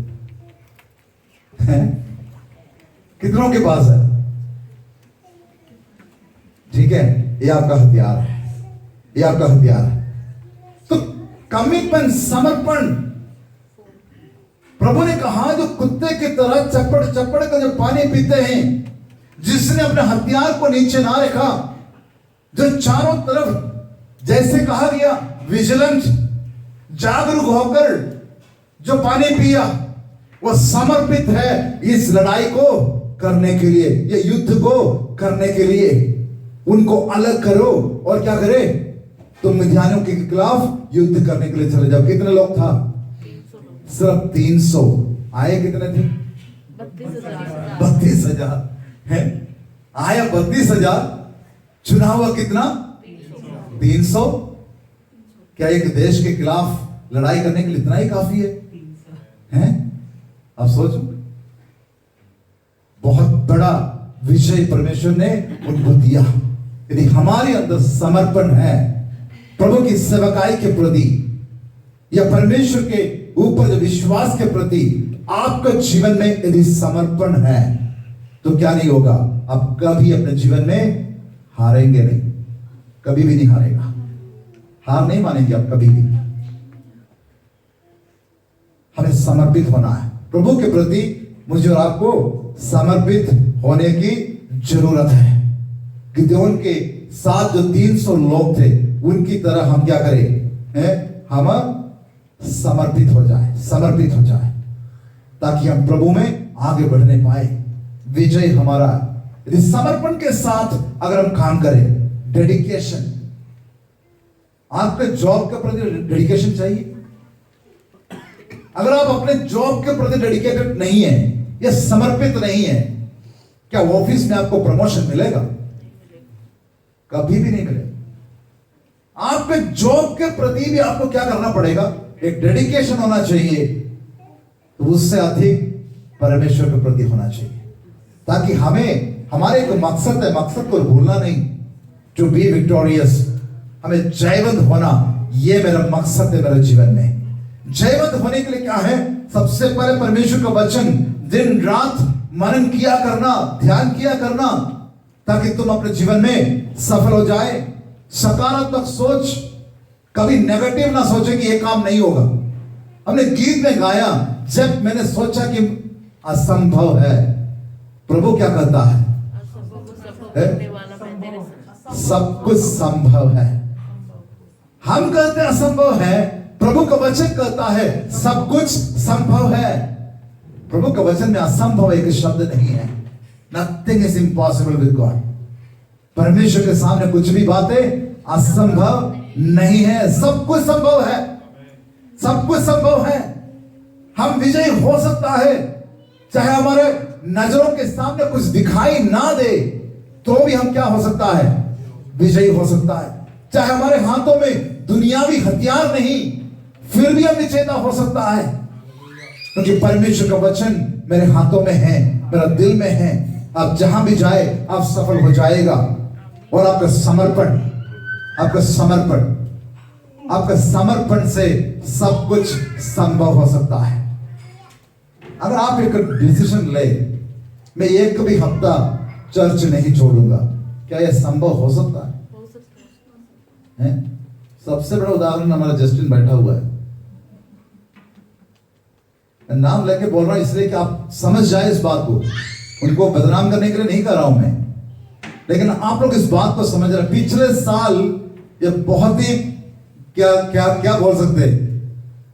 कितनों के पास है? ठीक है, ये आपका हथियार है, ये आपका हथियार है। तो कमिटमेंट, समर्पण। प्रभु ने कहा जो कुत्ते की तरह चपड़ चपड़ कर जो पानी पीते हैं, जिसने अपने हथियार को नीचे ना रखा, जो चारों तरफ जैसे कहा गया विजिलेंट, जागरूक होकर जो पानी पिया, वो समर्पित है इस लड़ाई को करने के लिए, ये युद्ध को करने के लिए। उनको अलग करो और क्या करे? तुम मिद्यानियों के खिलाफ युद्ध करने के लिए चले जाओ। कितने लोग था? 300 लोग। सिर्फ 300। आए कितने थे? 32,000। 32,000 है। आया 32,000, चुना हुआ कितना? 300। क्या एक देश के खिलाफ लड़ाई करने के लिए इतना ही काफी है? हैं? अब सोचो, बहुत बड़ा विजय परमेश्वर ने उनको दिया। यदि हमारे अंदर समर्पण है प्रभु की सेवकाई के प्रति या परमेश्वर के ऊपर जो विश्वास के प्रति आपका जीवन में यदि समर्पण है तो क्या नहीं होगा? आप कभी अपने जीवन में हारेंगे नहीं, कभी भी नहीं हारेगा। हार नहीं मानेंगे आप कभी भी। हमें समर्पित होना है प्रभु के प्रति। मुझे और आपको समर्पित होने की जरूरत है। गिदोन के साथ जो 300 लोग थे उनकी तरह हम क्या करें? हम समर्पित हो जाए, समर्पित हो जाए, ताकि हम प्रभु में आगे बढ़ने पाए। विजय हमारा यदि समर्पण के साथ अगर हम काम करें, डेडिकेशन। आपके जॉब के प्रति डेडिकेशन चाहिए। अगर आप अपने जॉब के प्रति डेडिकेटेड नहीं है या समर्पित नहीं है, क्या ऑफिस में आपको प्रमोशन मिलेगा? कभी भी नहीं मिलेगा। आपके जॉब के प्रति भी आपको क्या करना पड़ेगा? एक डेडिकेशन होना चाहिए। तो उससे अधिक परमेश्वर के प्रति होना चाहिए, ताकि हमें हमारे एक मकसद है, मकसद को भूलना नहीं। टू बी विक्टोरियस, हमें जयवंत होना, यह मेरा मकसद है मेरे जीवन में। जयवंत होने के लिए क्या है? सबसे पहले परमेश्वर का वचन दिन रात मनन किया करना, ध्यान किया करना, ताकि तुम अपने जीवन में सफल हो जाए। सकारात्मक सोच, कभी नेगेटिव ना सोचे कि यह काम नहीं होगा। हमने गीत में गाया, जब मैंने सोचा कि असंभव है, प्रभु क्या कहता है? सब कुछ संभव है। हम कहते हैं असंभव है, प्रभु का वचन कहता है सब कुछ संभव है। प्रभु का वचन में असंभव एक शब्द नहीं है। Nothing is impossible with God. परमेश्वर के सामने कुछ भी बातें असंभव नहीं है, सब कुछ संभव है, सब कुछ संभव है। हम विजयी हो सकता है, चाहे हमारे नजरों के सामने कुछ दिखाई ना दे तो भी हम क्या हो सकता है, विजयी हो सकता है। चाहे हमारे हाथों में दुनियावी हथियार नहीं, फिर भी हम विजेता हो सकता है, क्योंकि परमेश्वर का वचन मेरे हाथों में है, मेरा दिल में है। आप जहां भी जाए आप सफल हो जाएगा। और आपका समर्पण, आपका समर्पण, आपका समर्पण से सब कुछ संभव हो सकता है। अगर आप एक डिसीजन ले, मैं एक भी हफ्ता चर्च नहीं छोड़ूंगा, क्या यह संभव हो सकता है? हो सकता है। हैं? सबसे बड़ा उदाहरण हमारा जस्टिन बैठा हुआ है। मैं नाम लेके बोल रहा हूं इसलिए कि आप समझ जाए इस बात को, उनको बदनाम करने के लिए नहीं कर रहा हूं मैं, लेकिन आप लोग इस बात को समझ रहे। पिछले साल ये बहुत ही क्या क्या क्या बोल सकते,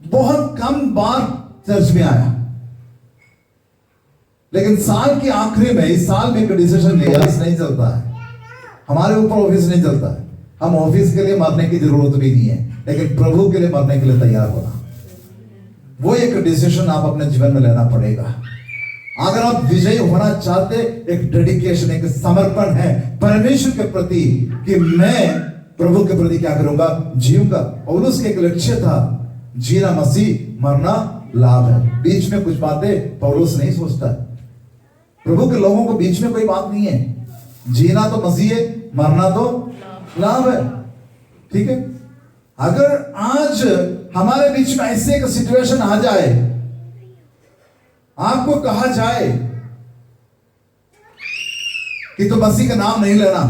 बहुत कम बार चर्च में आया, लेकिन साल के आखिरी में, इस साल में एक डिसीजन लिया, ऑफिस नहीं चलता है हमारे ऊपर, ऑफिस नहीं चलता है। हम ऑफिस के लिए मरने की जरूरत भी नहीं है, लेकिन प्रभु के लिए मरने के लिए तैयार होना, वो एक डिसीजन आप अपने जीवन में लेना पड़ेगा। अगर आप विजयी होना चाहते, एक डेडिकेशन, एक समर्पण है परमेश्वर के प्रति कि मैं प्रभु के प्रति क्या करूंगा, जीऊंगा। पौलुस का एक लक्ष्य था, जीना मसीह, मरना लाभ है। बीच में कुछ बातें पौलुस नहीं सोचता। प्रभु के लोगों को बीच में कोई बात नहीं है, जीना तो मसीह है, मरना तो लाभ है। ठीक है, अगर आज हमारे बीच में ऐसे एक सिचुएशन आ जाए, आपको कहा जाए कि तो मसीह का नाम नहीं लेना,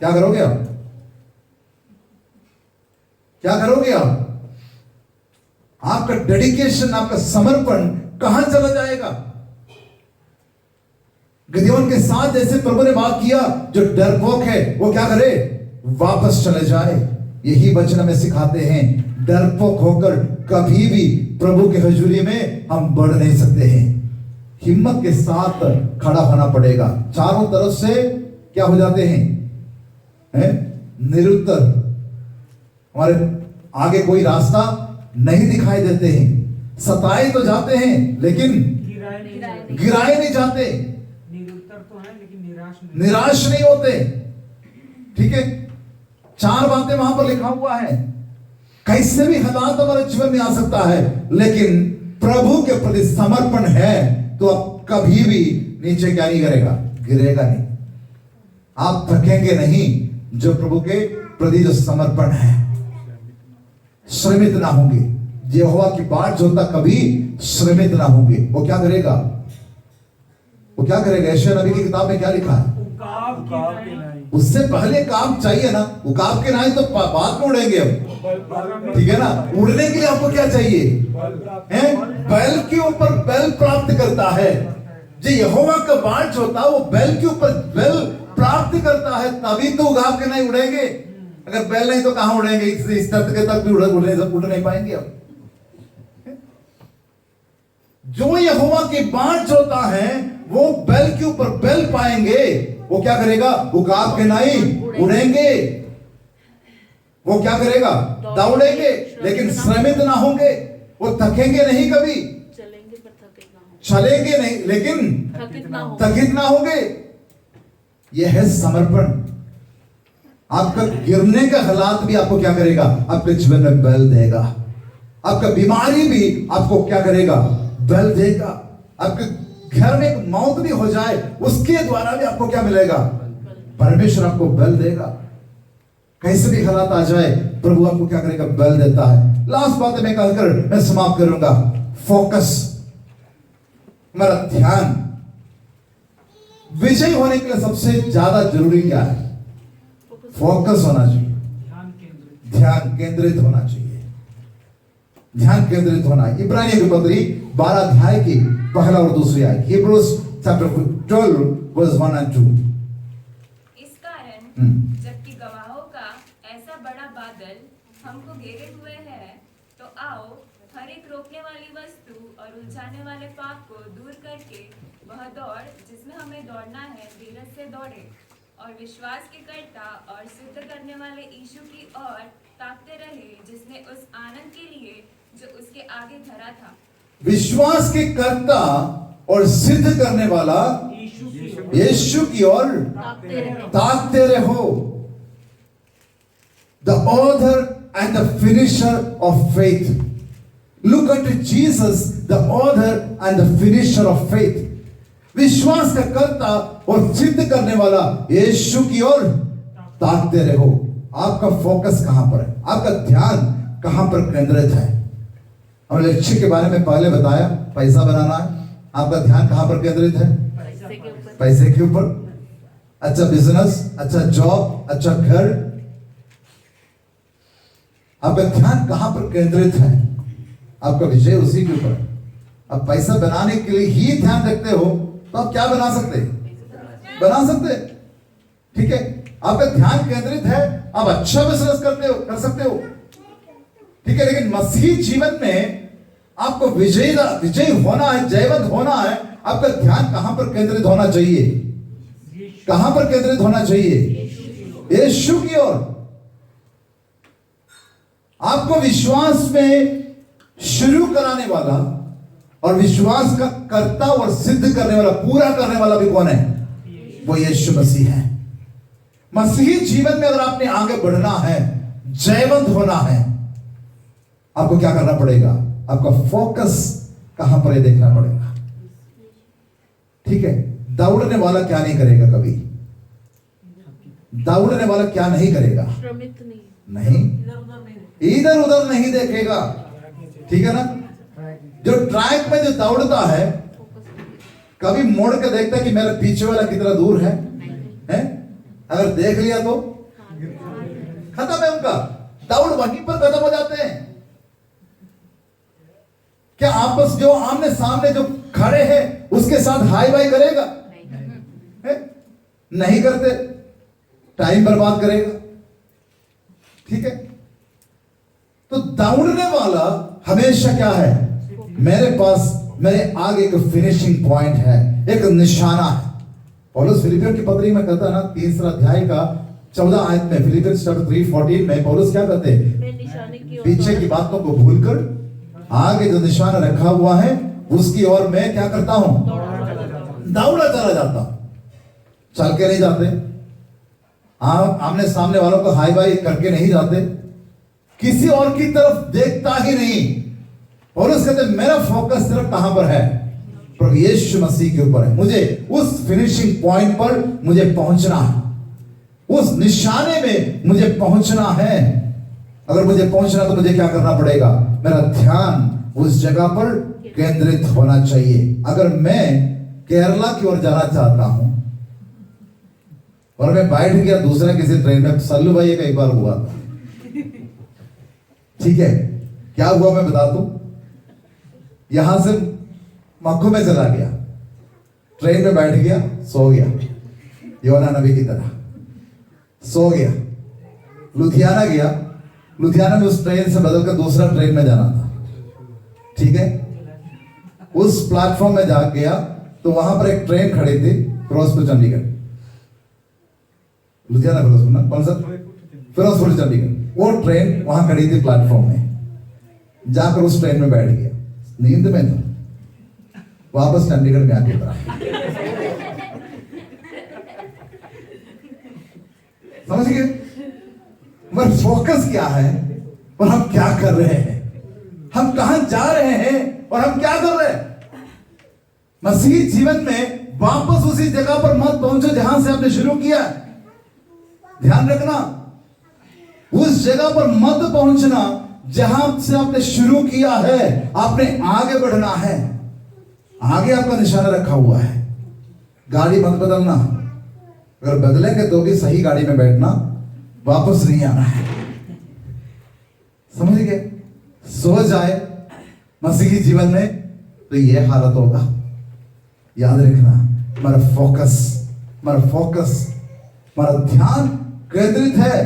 क्या करोगे आप? क्या करोगे आप? आपका डेडिकेशन, आपका समर्पण कहां चला जाएगा? गिदोन के साथ जैसे प्रभु ने बात किया, जो डरपोक है वो क्या करे, वापस चले जाए। यही वचन हमें सिखाते हैं, डरपोक होकर कभी भी प्रभु के हजूरी में हम बढ़ नहीं सकते हैं। हिम्मत के साथ खड़ा होना पड़ेगा। चारों तरफ से क्या हो जाते हैं, निरुत्तर, हमारे आगे कोई रास्ता नहीं दिखाई देते हैं। सताए तो जाते हैं लेकिन गिराए नहीं जाते, निरुत्तर तो है लेकिन निराश नहीं होते। ठीक है, चार बातें वहां पर लिखा हुआ है। कैसे भी हालात हमारे जीवन में आ सकता है, लेकिन प्रभु के प्रति समर्पण है तो आप कभी भी नीचे क्या नहीं करेगा, गिरेगा नहीं। आप थकेंगे नहीं, जो प्रभु के प्रति जो समर्पण है, श्रमित ना होंगे। यहोवा की बाट जोता कभी श्रमित ना होंगे। वो क्या करेगा, वो क्या करेगा? यशायाह नबी की किताब में क्या लिखा है? उससे पहले काम चाहिए ना। उकाब के नाई तो बाद में उड़ेंगे अब, ठीक है ना। उड़ने के लिए आपको क्या चाहिए, हैं? बैल के ऊपर बैल प्राप्त करता है। जो यहोवा का बाट जोता वो बैल के ऊपर बैल प्राप्त करता है, तभी तो उकाब के नाई उड़ेंगे। अगर बैल नहीं तो कहां उड़ेंगे? इस तक के तक भी उड़ नहीं पाएंगे अब। जो यहोवा की बाट जोता है वो बैल के ऊपर बैल पाएंगे। वो क्या करेगा? उकाब के नाई उड़ेंगे। वो क्या करेगा? दौड़ेंगे, लेकिन श्रमित ना होंगे। वो थकेंगे नहीं, कभी चलेंगे पर थकेगा हो, चलेंगे नहीं, लेकिन थकित ना होंगे। यह है समर्पण। आपका गिरने का हालात भी आपको क्या करेगा? आपके जीवन में बल देगा। आपका बीमारी भी आपको क्या करेगा? बल देगा। आपके घर में एक मौत भी हो जाए, उसके द्वारा भी आपको क्या मिलेगा? परमेश्वर आपको बल देगा। कैसे भी हालात आ जाए, प्रभु आपको क्या करेगा? बल देता है। लास्ट बात मैं कहकर मैं समाप्त करूंगा। फोकस, हमारा ध्यान। विजय होने के लिए सबसे ज्यादा जरूरी क्या है? फोकस होना चाहिए, ध्यान केंद्रित होना चाहिए, ध्यान केंद्रित होना। इब्रानियों की पत्री 12 अध्याय की पहला और दूसरी आयत, Hebrews chapter 12 verse 1 and 2। इस कारण जबकि गवाहों का ऐसा बड़ा बादल हमको घेरे हुए है, तो आओ हर एक रोकने वाली वस्तु और उलझाने वाले पाप को दूर करके वह दौड़ जिसमें हमें दौड़ना है, धीरज से दौड़े। और विश्वास के कर्ता और सिद्ध करने वाले यीशु की ओर ताकते रहे, जिसने उस आनंद के लिए जो उसके आगे धरा था। विश्वास के कर्ता और सिद्ध करने वाला यीशु की ओर ताकते रहो। The author and the finisher of faith. Look unto Jesus, the author and the finisher of faith. विश्वास का कर्ता और सिद्ध करने वाला यीशु की ओर ताकते रहो। आपका फोकस कहां पर है? आपका ध्यान कहां पर केंद्रित है? हमने लक्ष्य के बारे में पहले बताया, पैसा बनाना है। आपका ध्यान कहां पर केंद्रित है? पैसे के ऊपर। अच्छा बिजनेस, अच्छा जॉब, अच्छा घर। आपका ध्यान कहां पर केंद्रित है? आपका विषय उसी के ऊपर। अब पैसा बनाने के लिए ही ध्यान रखते हो तो आप क्या बना सकते? बना सकते, ठीक है। आपका ध्यान केंद्रित है, आप अच्छा बिजनेस कर सकते हो, ठीक है। लेकिन मसीही जीवन में आपको विजय होना है, जयवंत होना है। आपका ध्यान कहां पर केंद्रित होना चाहिए? कहां पर केंद्रित होना चाहिए? यीशु की ओर। आपको विश्वास में शुरू कराने वाला और विश्वास का कर्ता और सिद्ध करने वाला, पूरा करने वाला भी कौन है? वो यीशु मसीह है। मसीही जीवन में अगर आपने आगे बढ़ना है, जयवंत होना है, आपको क्या करना पड़ेगा? आपका फोकस कहां पर है देखना पड़ेगा, ठीक है। दौड़ने वाला क्या नहीं करेगा? कभी दौड़ने वाला क्या नहीं करेगा? श्रमित नहीं, इधर उधर नहीं देखेगा, ठीक है ना। जो ट्रैक में जो दौड़ता है कभी मोड़ के देखता है कि मेरा पीछे वाला कितना दूर है? अगर देख लिया तो खत्म है उनका, दौड़ वहीं पर खत्म हो जाते हैं। क्या आपस जो आमने सामने जो खड़े हैं उसके साथ हाई बाई करेगा? नहीं करते, टाइम बर्बाद करेगा, ठीक है। तो दौड़ने वाला हमेशा क्या है? मेरे पास, मेरे आगे एक फिनिशिंग पॉइंट है, एक निशाना है। पौलुस फिलिपियों की पत्री में कहता है ना, 3 अध्याय का 14 आयत में, फिलिपियंस चैप्टर 3:14 में पौलुस क्या कहते हैं? मैं निशाने की ओर पीछे की बातों को भूलकर आगे जो निशाना रखा हुआ है उसकी ओर मैं क्या करता हूं? दौड़ा चला जाता। चल के नहीं जाते, आमने सामने वालों को हाई बाई करके नहीं जाते, किसी और की तरफ देखता ही नहीं। और उस कहते मेरा फोकस सिर्फ कहां पर है? प्रभु यीशु मसीह के ऊपर है। मुझे उस फिनिशिंग पॉइंट पर मुझे पहुंचना है, उस निशाने में मुझे पहुंचना है। अगर मुझे पहुंचना तो मुझे क्या करना पड़ेगा? मेरा ध्यान उस जगह पर केंद्रित होना चाहिए। अगर मैं केरला की ओर जाना चाहता हूं और मैं बैठ गया दूसरे किसी ट्रेन में, सल्लू भाई का एक बार हुआ था, ठीक है। क्या हुआ मैं बता दूं। यहां से मक्कू में चला गया, ट्रेन में बैठ गया, सो गया, योना नबी की तरह सो गया। लुधियाना गया, लुधियाना में उस ट्रेन से बदलकर दूसरा ट्रेन में जाना था, ठीक है। उस प्लेटफॉर्म में जा गया तो वहां पर एक ट्रेन खड़ी थी, फिरोजपुर चंडीगढ़, लुधियाना फिरोजपुर ना, कौन सा? फिरोजपुर चंडीगढ़। वो ट्रेन वहां खड़ी थी प्लेटफॉर्म में, जाकर उस ट्रेन में बैठ गया, नींद में था, वापस चंडीगढ़ में आके उतरा। समझ गए? मगर फोकस क्या है और हम क्या कर रहे हैं? हम कहां जा रहे हैं और हम क्या कर रहे हैं? मसीही जीवन में वापस उसी जगह पर मत पहुंचो जहां से आपने शुरू किया। ध्यान रखना, उस जगह पर मत पहुंचना जहां से आपने शुरू किया है। आपने आगे बढ़ना है, आगे आपका निशाना रखा हुआ है। गाड़ी मत बदलना, अगर बदलेंगे तो भी सही गाड़ी में बैठना, वापस नहीं आना है। समझ गए? सो जाए मसीही जीवन में तो यह हालत होगा। याद रखना, हमारा फोकस, हमारा ध्यान केंद्रित है।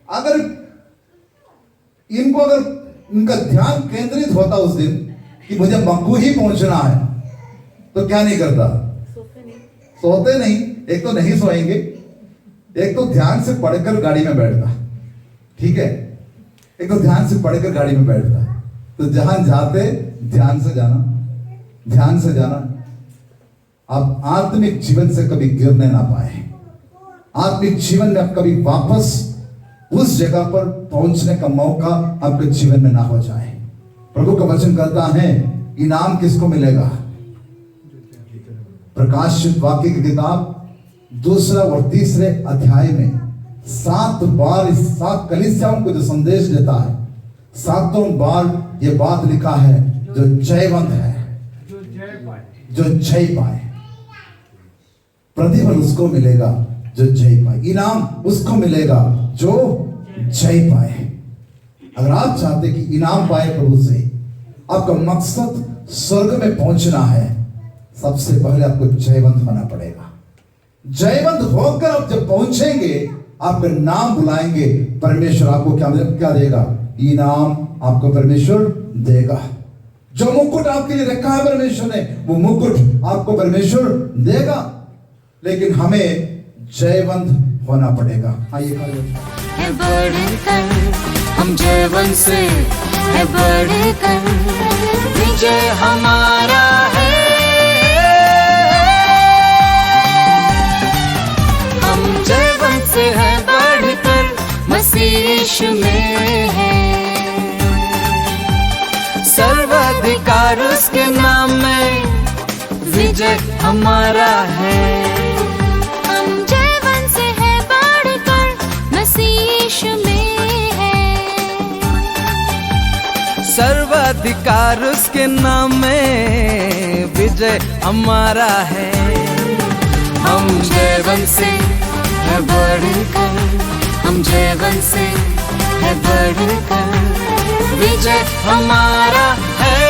अगर इनका ध्यान केंद्रित होता उस दिन कि मुझे मक्कू ही पहुंचना है, तो क्या नहीं करता? सोते नहीं, एक तो नहीं सोएंगे, एक तो ध्यान से पढ़कर गाड़ी में बैठता, ठीक है, एक तो ध्यान से पढ़कर गाड़ी में बैठता, तो जहां जाते ध्यान से जाना, ध्यान से जाना। आप आत्मिक जीवन से कभी गिरने ना पाए, आत्मिक जीवन में आप कभी वापस उस जगह पर पहुंचने का मौका आपके जीवन में ना हो जाए। प्रभु का वचन कहता है, इनाम किसको मिलेगा? प्रकाशित वाक्य की किताब 2 और 3 अध्याय में 7 बार इस 7 कलीसियाओं को जो संदेश देता है, 7 बार ये बात लिखा है, जो जयवंत है, जो जय पाए, जो जय पाए, प्रतिफल उसको मिलेगा जो जय पाए, इनाम उसको मिलेगा जो जय पाए। अगर आप चाहते कि इनाम पाए प्रभु से, आपका मकसद स्वर्ग में पहुंचना है, सबसे पहले आपको जयवंत होना पड़ेगा। जयवंत होकर आप जब पहुंचेंगे, आपका नाम बुलाएंगे, परमेश्वर आपको क्या देगा? इनाम आपको परमेश्वर देगा। जो मुकुट आपके लिए रखा है परमेश्वर ने, वो मुकुट आपको परमेश्वर देगा। लेकिन हमें जयवंत होना पड़ेगा। आइए है बढ़कर हम जयवंत से है बढ़कर विजय हमारा है। हम जयवंत से है बढ़कर मसीह यीशु में है। सर्वाधिकार उसके नाम में विजय हमारा है। हम जयवंत से है बढ़कर मसीह यीशु में है। सर्वाधिकार उसके नाम में विजय हमारा है। हम जयवंत से है बढ़कर, हम जयवंत से है बढ़कर विजय हमारा है।